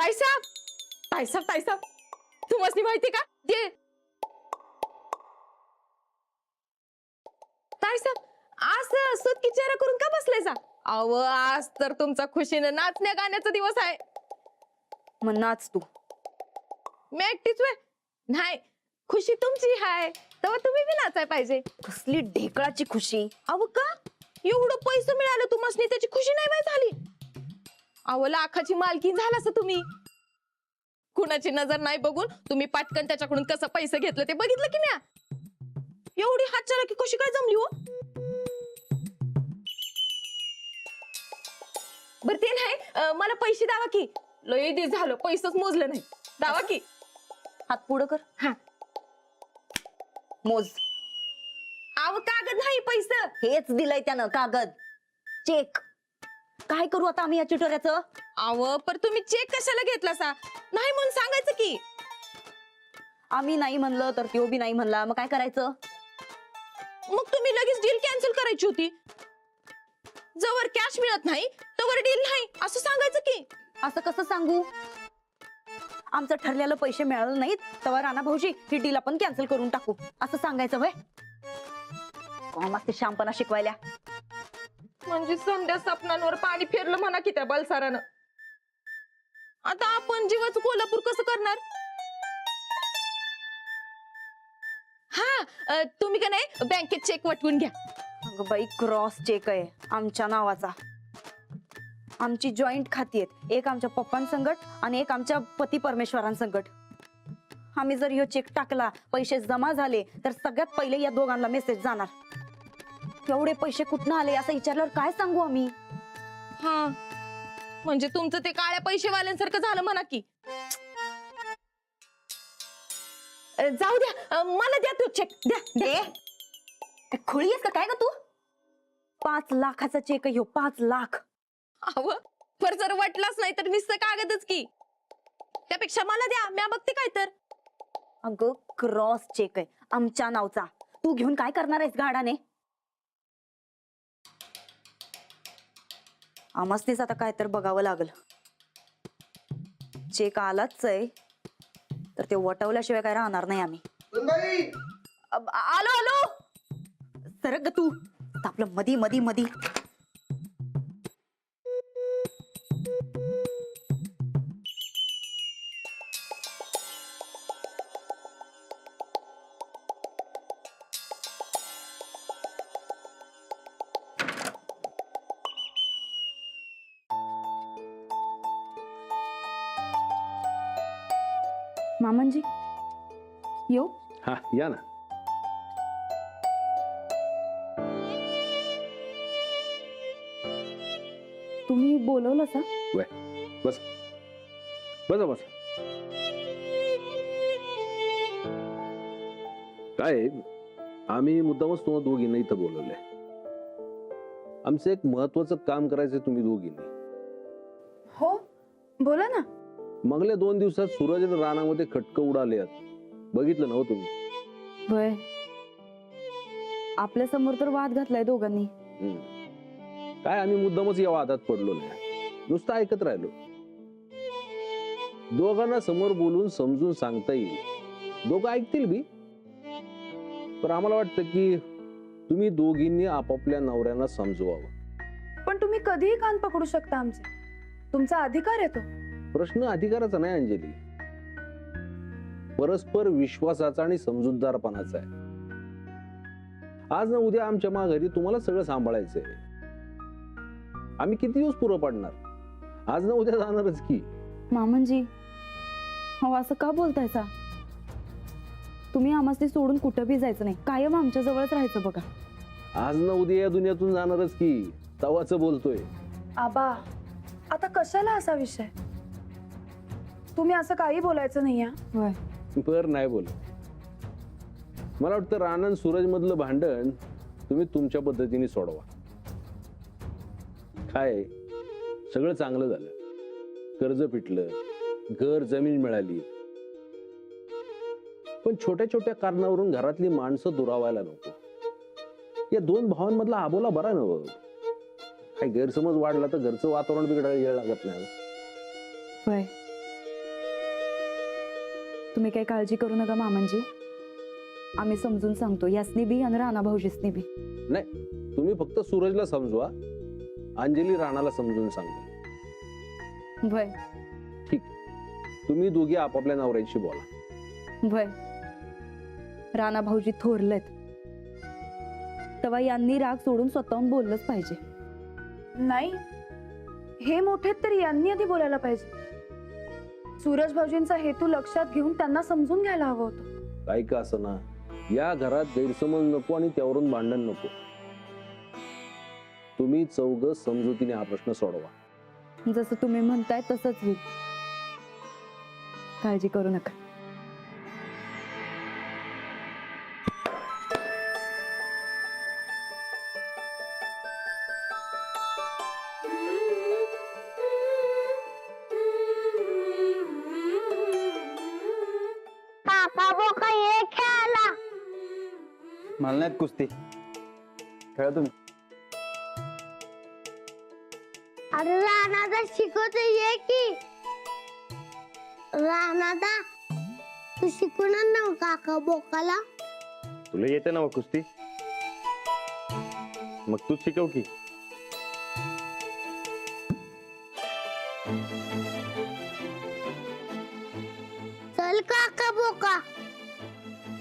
ताईसाब ताईसाब ताईसाब तुम्हाला माहिती का ते ताईसाब आज सुटकी चेहरा करून का बसलायसा? अव आज तर तुमचा खुशीने नाचण्या गाण्याचा दिवस आहे. मग नाच तू. मी एकटीच वे नाही, खुशी तुमची आहे तेव्हा तुम्ही बी नाचाय पाहिजे. कसली ढेकळाची खुशी. अव का एवढं पैसे मिळालं तुम्हाला त्याची खुशी नाही बाय झाली? अव लाखाची मालकीन झालास तुम्ही. कुणाची नजर नाही बघून तुम्ही पटकन त्याच्याकडून कसं पैसे घेतलं ते बघितलं की म्या. एवढी हातचाला की कशी काय जमली हो? बर ते नाही, मला पैसे दावा की. लय दिवस झालं पैसेच मोजलं नाही. दावा की. हात पुढं कर. हा मोज. अव कागद नाही पैसे. हेच दिलंय त्यानं कागद चेक. काय करू आता आम्ही या चिटोऱ्याचं? अव पर तुम्ही चेक कशाला घेतला सा? नाही म्हणून सांगायचं की. आम्ही नाही म्हणलं तर त्यो बी नाही म्हणला, मग काय करायचं? मग तुम्ही लगेच डील कॅन्सल करायची होती. जवळ कॅश मिळत नाही तवर डील नाही असं सांगायचं की. असं कसं सांगू? आमचं ठरलेलं पैसे मिळालं नाहीत तेव्हा राणा भाऊजी ही डील आपण कॅन्सल करून टाकू असं सांगायचं व्हय? कॉम असते शामपणा शिकवायला. म्हणजे संध्या स्वप्नांवर पाणी फिरलं म्हणा की त्या बलसारानं. आता आपण जीवाचं कोल्हापूर कसं करणार? हा तुम्ही का नाही बँकेत चेक वटवून घ्या. अगं बाई क्रॉस चेक आहे आमच्या नावाचा. आमची जॉईंट खाती आहेत, एक आमच्या पप्पांसंगट आणि एक आमच्या पती परमेश्वरांसंगट. आम्ही जर ह्यो चेक टाकला, पैसे जमा झाले तर सगळ्यात पहिले या दोघांना मेसेज जाणार. एवढे पैसे कुठनं आले असं विचारल्यावर काय सांगू आम्ही? हा म्हणजे तुमचं ते काळ्या पैसेवाल्यांसारखं झालं म्हणा की. जाऊ द्या, मला द्या तो चेक. द्या दे. खुळी आहेस का काय ग तू? 5 लाखाचा चेक आहे ह्यो, 5 लाख. अव पर जर वाटलाच नाही तर नुसतं कागदच की. त्यापेक्षा मला द्या, म्या बघते काय तर. अगं क्रॉस चेक आहे आमच्या नावचा. तू घेऊन काय करणार आहेस गाडाने? आमसनीच आता काय तर बघावं लागल. चेक आलाच आहे तर ते वटवल्याशिवाय काय राहणार नाही आम्ही. आलो आलो. सरक ग तू. आपलं मधी मधी मधी. मामनजी येऊ? हा या ना. तुम्ही बोलवलं सा? वय बस बस बस. काय आम्ही मुद्दामच तुम्हाला दोघींना इथं बोलवलंय. आमचं एक महत्वाचं काम करायचंय तुम्ही दोघींनी. हो बोला ना. मागल्या 2 दिवसात सूरज रानामध्ये खटकं उडाले. बघितलं ना हो तुम्ही? होय. आपल्या समोर तर वाद घातलाय दोघांनी. काय आम्ही मुद्दामच या वादात पडलो नाही, नुसतं ऐकत राहिलो. दोघांना समोर बोलून समजून सांगता येईल, दोघं ऐकतील बी. पण आम्हाला वाटतं की तुम्ही दोघींनी आपापल्या नवऱ्यांना समजवावं. पण तुम्ही कधीही कान पकडू शकता आमचे, तुमचा अधिकार येतो. प्रश्न अधिकाराचा नाही अंजली, परस्पर विश्वासाचा आणि समजूतदारपणाचा आहे. आज ना उद्या आमच्या माघारी तुम्हाला सगळं सांभाळायचंय. आम्ही किती दिवस पुरं पडणार? आज ना उद्या जाणारच की. मामनजी हो असं का बोलतायसा? तुम्ही आम्हाला सोडून कुठं बी जायचं नाही, कायम आमच्या जवळच राहायचं बघा. आज ना उद्या या दुनियातून जाणारच की, तवाच बोलतोय. आबा आता कशाला असा विषय? तुम्ही असं काही बोलायचं नाही. होय. बर नाही बोल. मला वाटतं रानन सूरज मधलं भांडण तुम्ही तुमच्या पद्धतीने सोडवा. काय सगळं चांगलं झालं, कर्ज फिटलं, घर जमीन मिळाली. पण छोट्या छोट्या कारणावरून घरातली माणसं दुरावायला नको. या 2 भावांमधला आबोला बरा नव्ह. काही गैरसमज वाढला तर घरचं वातावरण बिघडायला वेळ लागत नाही. होय तुम्ही काही काळजी करू नका मामांजी. आम्ही समजून सांगतो यासनी बी आणि राणा भाऊजीसनी बी. नाही, तुम्ही फक्त सूरजला समजवा, अंजली राणाला समजून सांगा. भय ठीक, तुम्ही दोघी आपापल्या नवऱ्याशी बोला. भय राणा भाऊजी थोरलेत, तेव्हा यांनी राग सोडून स्वतःहून बोललंच पाहिजे. नाही, हे मोठे तर यांनी आधी बोलायला पाहिजे. सूरज भाऊजींचा हेतू लक्षात घेऊन त्यांना समजून घ्यायला हवं होतं. काही का असं ना, या घरात गैरसमज नको आणि त्यावरून भांडण नको. तुम्ही चौघ समजुतीने हा प्रश्न सोडवा. जसं तुम्ही म्हणताय तसंच होईल. काळजी करू नका. काका बोका ये खेळायला. मला नाहीत कुस्ती, खेळा तुम्ही. अरे राणादा शिकवतो ये की. राणादा तू शिकवणार ना काका बोकाला. तुला येते ना कुस्ती, मग तूच शिकव की. चल काका बोका,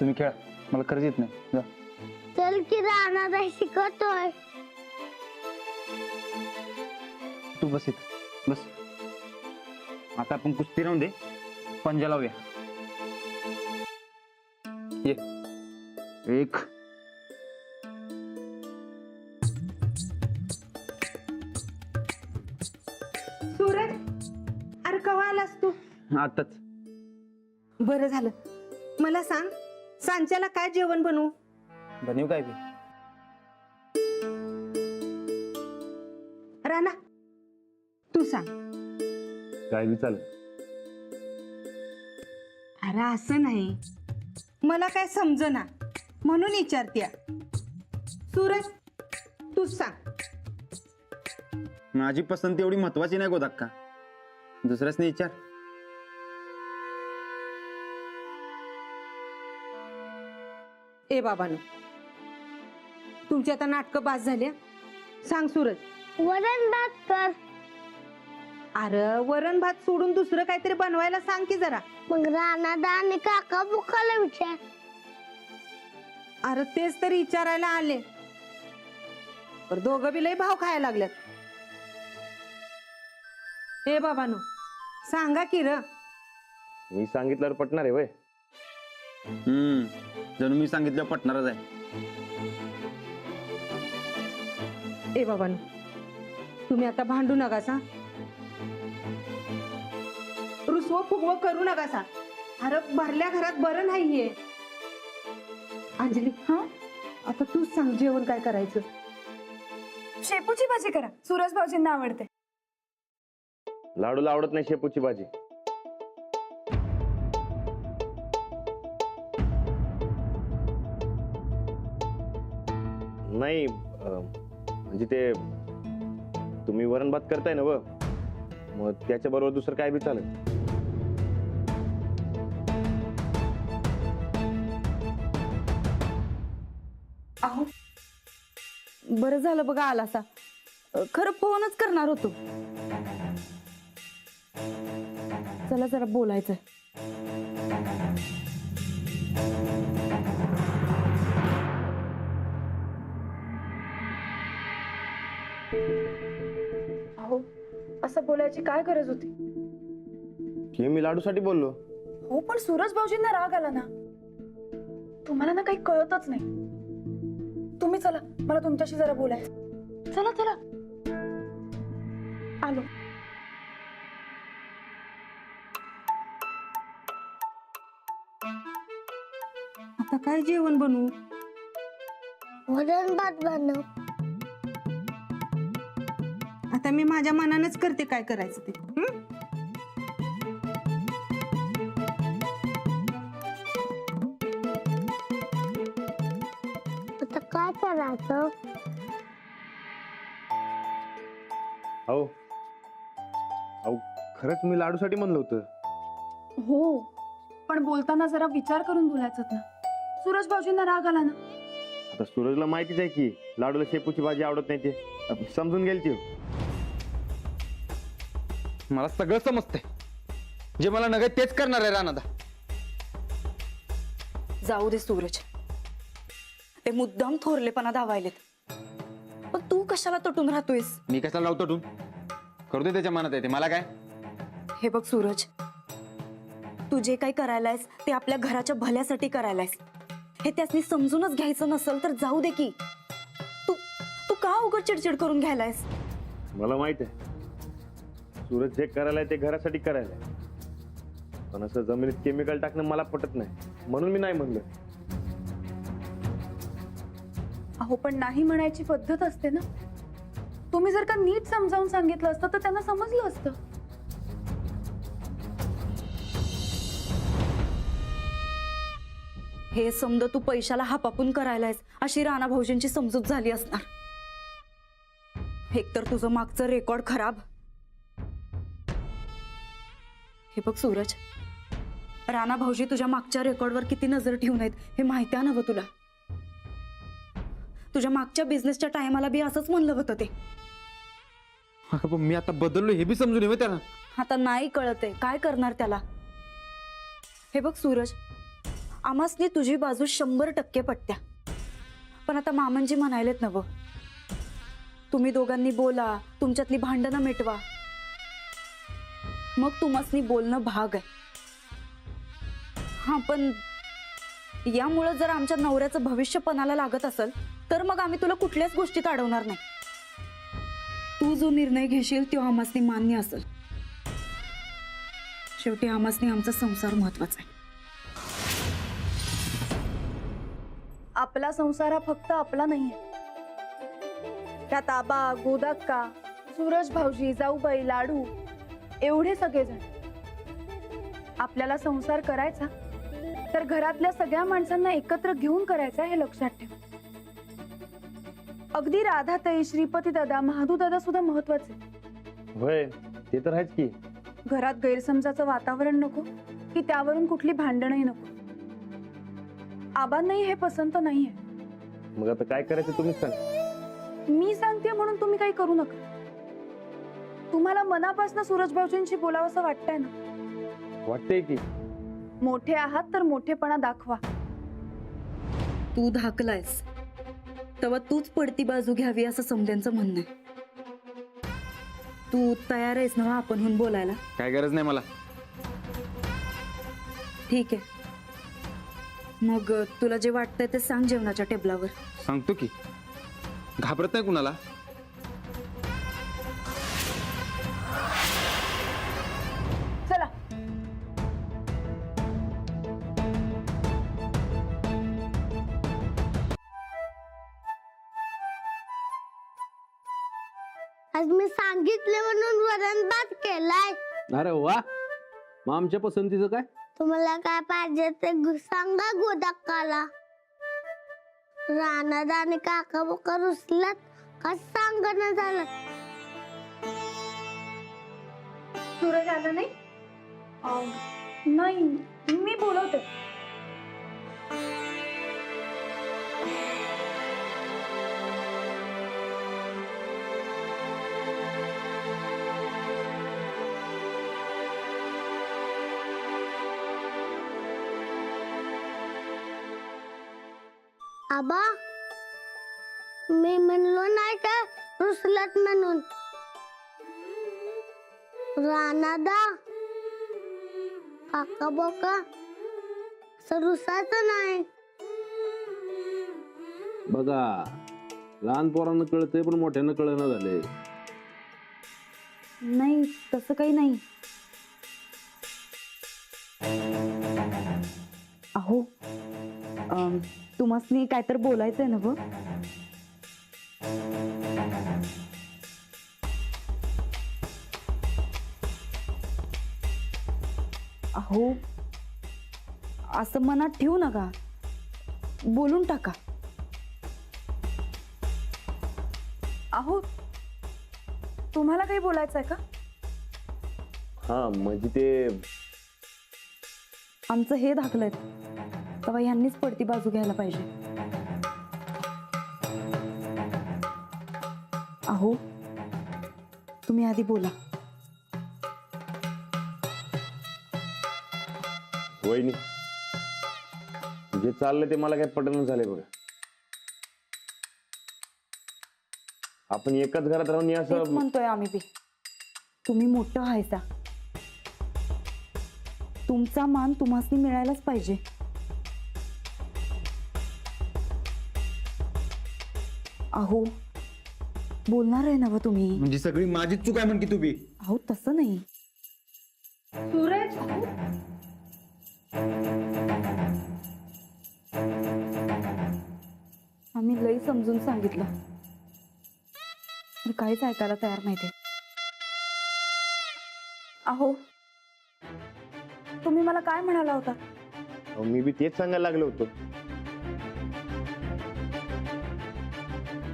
तुम्ही खेळा, मला खरंच येत नाही. जा. चल की राणादा शिकवतोय. तू बस इथं बस. आता आपण कुस्ती राहून दे, पंजा लावूया. ये एक. सूरज, अरे कवा आलास तू? आताच. बरं झालं. मला सांग, सांच्याला काय जेवण बनवू? बनवू काय बी? राणा, तू सांग. काय बी चालेल. अरे असं नाही, मला काय समजना म्हणून विचारत्या. सूरज, तूच सांग. माझी पसंती एवढी महत्वाची नाही गोदाक्का, दुसऱ्याच विचार. ए बाबानो, तुमची आता नाटकं बास झाली. सांग सूरज. वरण भात कर. अरे वरण भात सोडून दुसरं काहीतरी बनवायला सांग की जरा. मग राणादा आणि काका बोकाला विचार. अरे तेच तरी विचारायला आले, पर दोघं बी लय भाव खायला लागल्यात. ए बाबानो, सांगा की र. मी सांगितल्यावर पटणार आहे वय. जणू मी सांगितलं पटणारच आहे. ए बाबानो, तुम्ही आता भांडू नका सा. रुसवं फुगवं करू नका सा. अरे भरल्या घरात बरं नाहीये. अंजली, हा आता तूच सांग जेवण काय करायचं. शेपूची भाजी करा, सूरज भाऊजींना आवडते. लाडूला आवडत नाही शेपूची भाजी. नाही म्हणजे ते तुम्ही वरण भात करताय ना व, मग त्याच्या बरोबर दुसरं काय बी चालेल. अहो, बरं झालं बघा आलासा. खरं फोनच करणार होतो. चला जरा बोलायचं. अहो, असं बोलायची काय गरज होती? की मी लाडूसाठी बोललो. हो, पण सूरज भाऊजींना राग आला ना. तुम्हाला ना काही कळतच नाही. तुम्ही चला, मला तुमच्याशी जरा बोलायचं. चला चला. आलो. आता काय जेवण बनवू? वरण भात बनव. आता मी माझ्या मनानेच करते काय करायचं ते. आता काय करायचं? अहो अहो खरंच मी लाडूसाठी म्हणलं होतं. हो, पण बोलताना जरा विचार करून बोलायचं ना. सूरज भाऊजींना राग आला ना. आता सूरजला माहितीच आहे की लाडूला शेपूची भाजी आवडत नाही ते समजून गेल ती. मला सगळं समजतंय. जे मला नग तेच करणार आहे राणादा. जाऊ दे सूरज, ते मुद्दाम थोरलेपणा दावायलेत. पण तू कशाला तटून राहतोयस? मी कशाला लावतो तू? करू दे त्याच्या मनात आहे ते, मला काय. हे बघ सूरज, तू जे काही करायलायस ते आपल्या घराच्या भल्यासाठी करायलायस. हे त्यासनी समजूनच घ्यायचं नसेल तर जाऊ दे की. तू तू का उगाच चिडचिड करून घ्यायलायस? मला माहित आहे सूरज जे करायला ते घरासाठी करायला, पण असं जमिनीत केमिकल टाकणं मला पटत नाही, म्हणून मी नाही म्हणलं. अहो पण नाही म्हणायची पद्धत असते ना. तुम्ही जर का नीट समजावून सांगितलं असतं तर त्यांना समजलं असतं. हे समज तू पैशाला हापापून करायलायस अशी राणा भाऊजींची समजूत झाली असणार. एकतर तुझं मागचं रेकॉर्ड खराब. हे बघ सूरज, राणा भाऊजी तुझ्या मागच्या रेकॉर्डवर किती नजर ठेवून आहेत हे माहिती आहे ना व तुला. तुझ्या मागच्या बिझनेसच्या टायमाला बी असंच म्हणलं होतं ते. अगं पण मी आता बदललो हे बी समजून येऊ त्याला. आता नाही कळत आहे, काय करणार त्याला. हे बघ सूरज, आमासनी तुझी बाजू 100% पटत्या. पण आता मामनजी म्हणायलेत नव, तुम्ही दोघांनी बोला, तुमच्यातली भांडणं मिटवा, मग तुम्हासनी बोलणं भाग आहे. हा पण यामुळे जर आमच्या नवऱ्याचं भविष्य पणाला लागत असेल तर मग आम्ही तुला कुठल्याच गोष्टीत अडवणार नाही. तू जो निर्णय घेशील तो आमासनी मान्य असेल. शेवटी आमासनी आमचा संसार महत्वाचा आहे. आपला संसार हा फक्त आपला नाहीये. त्यात आबा, गोदक्का, सूरज भाऊजी, जाऊबाई, लाडू एवढे सगळेजण. आपल्याला संसार करायचा तर घरातल्या सगळ्या माणसांना एकत्र घेऊन करायचा हे लक्षात ठेव. अगदी राधाताई, श्रीपती दादा, महादू दादा सुद्धा महत्वाचे. होय ते तर आहेच की. घरात गैरसमजाचं वातावरण नको की त्यावरून कुठली भांडणही नको. आबांनाही हे पसंत नाहीये. मग आता काय करायचं तुम्हीच सांग. मी सांगते म्हणून तुम्ही काही करू नका. तुम्हाला मनापासून सूरज भाऊजींशी बोलावंसं वाटतंय ना. वाटतंय की मोठे आहात तर मोठेपणा दाखवा. तू धाकलायस तेव्हा तूच पडती बाजू घ्यावी असं समद्यांचं म्हणणं आहे. तू तयार आहेस ना आपणहून बोलायला? काय गरज नाही मला. ठीक आहे, मग तुला जे वाटतंय ते सांग जेवणाच्या टेबलावर. सांगतो की, घाबरत नाही कुणाला. चला. आज मी सांगितले म्हणून वरण भात केलाय. अरे वा, मग आमच्या पसंतीचं काय? तुम्हाला काय पाहिजे ते सांगा गोदक्काला. राणादा आणि काका बोका रुसलात का सांगणं झालं. सूरज आला नाही? नाही, मी बोलवते. आबा, मी म्हणलो नाही का रुसलात म्हणून. राणादा काका बोका असं रुसायचं नाही. बघा, लहान पोरांना कळतंय पण मोठ्यानं कळना झालंय. नाही तसं काही नाही. अहो तुम्हासनी काय तर बोलायचंय ना व? अहो असं मनात ठेवू नका, बोलून टाका. अहो तुम्हाला काही बोलायचंय का? हा म्हणजे ते आमचं हे दाखलंय तेव्हा ह्यांनीच पडती बाजू घ्यायला पाहिजे. अहो तुम्ही आधी बोला. वहिनी, जे चाललंय ते मला काही पटन झालंय बघा. आपण एकाच घरात राहून हे तेच असं म्हणतोय आम्ही बी. तुम्ही मोठं व्हायचा, तुमचा मान तुम्हासनी मिळायलाच पाहिजे. अहो बोलणार आहे ना व तुम्ही. म्हणजे सगळी माझीच चूक आहे म्हण की तू बी. अहो तसं नाही. सूरज, आम्ही लई समजून सांगितलं, पण काहीच ऐकायला तयार नाही ते. अहो तुम्ही मला काय म्हणाला होता? अहो, मी बी तेच सांगायला लागलो होतो.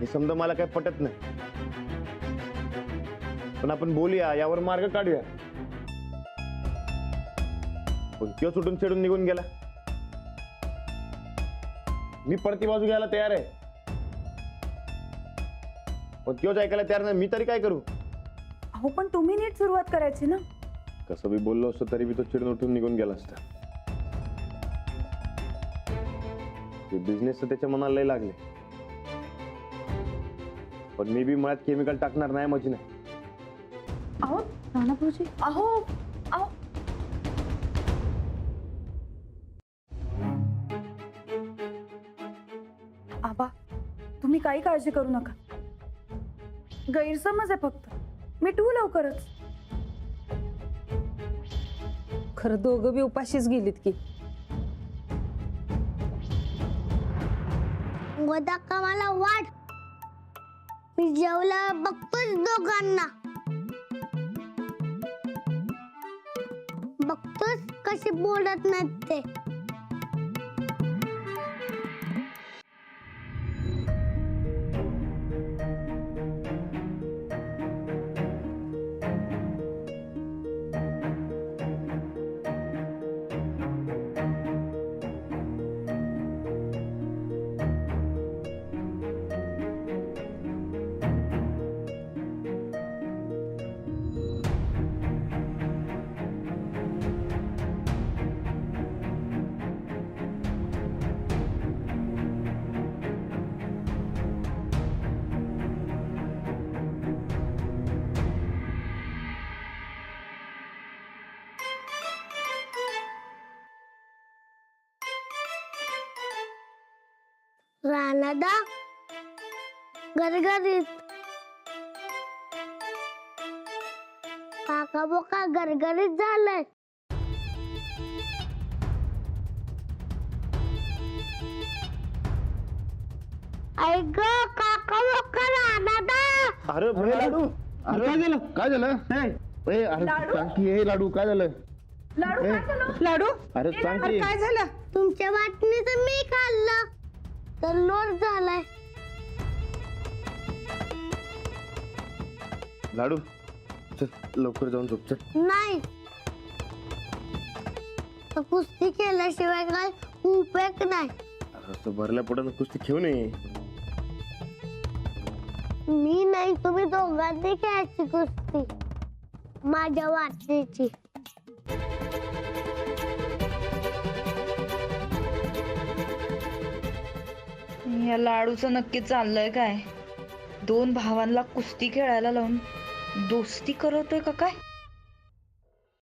हे समजा मला काय पटत नाही, पण आपण बोलूया, यावर मार्ग काढूया. पण त्यो सुटून चढून निघून गेला. मी पडती बाजू घ्यायला तयार आहे, पण त्योच ऐकायला तयार नाही. मी तरी काय करू? अहो पण तुम्ही नीट सुरुवात करायची ना. कसं बी बोललो असतो तरी बी तो चिडून उठून निघून गेला असता. बिझनेस त्याच्या मनाला लय लागले, पण मी बी मळ्यात केमिकल टाकणार नाही माझी नाही. अहो राणा भाऊजी, अहो अहो आबा तुम्ही काही काळजी करू नका. गैरसमज आहे फक्त. मिटवू लवकरच. खरं दोघं बी उपाशीच गेलीत की. गोदा का मला वाट, मी जेवल्यावर बघतोच दोघांना. बघतोच कशी बोलत नाहीत ते. राणादा गरगरीत, काका बोका गरगरीत झालंय. आई ग काका बोका राणादा. अरे लाडू, अरे काय झालं? काय झालं? अरे सांग की, हे लाडू काय झालं? लाडू काय झालं? लाडू, अरे सांग की. काय झालं? तुमच्या वाटणीचं मी खाल्लं तर लोट झालाय. लाडू चल लवकर जाऊन झोप चल. नाही, तर कुस्ती केल्याशिवाय काय उपयोग नाही. असं भरल्या पोटानं कुस्ती खेळू नये. मी नाही, तुम्ही दोघांनी खेळायची कुस्ती माझ्या वाटणीची. या लाडूचं नक्की चाललंय काय? दोन भावांना कुस्ती खेळायला लावून दोस्ती करवतोय का काय?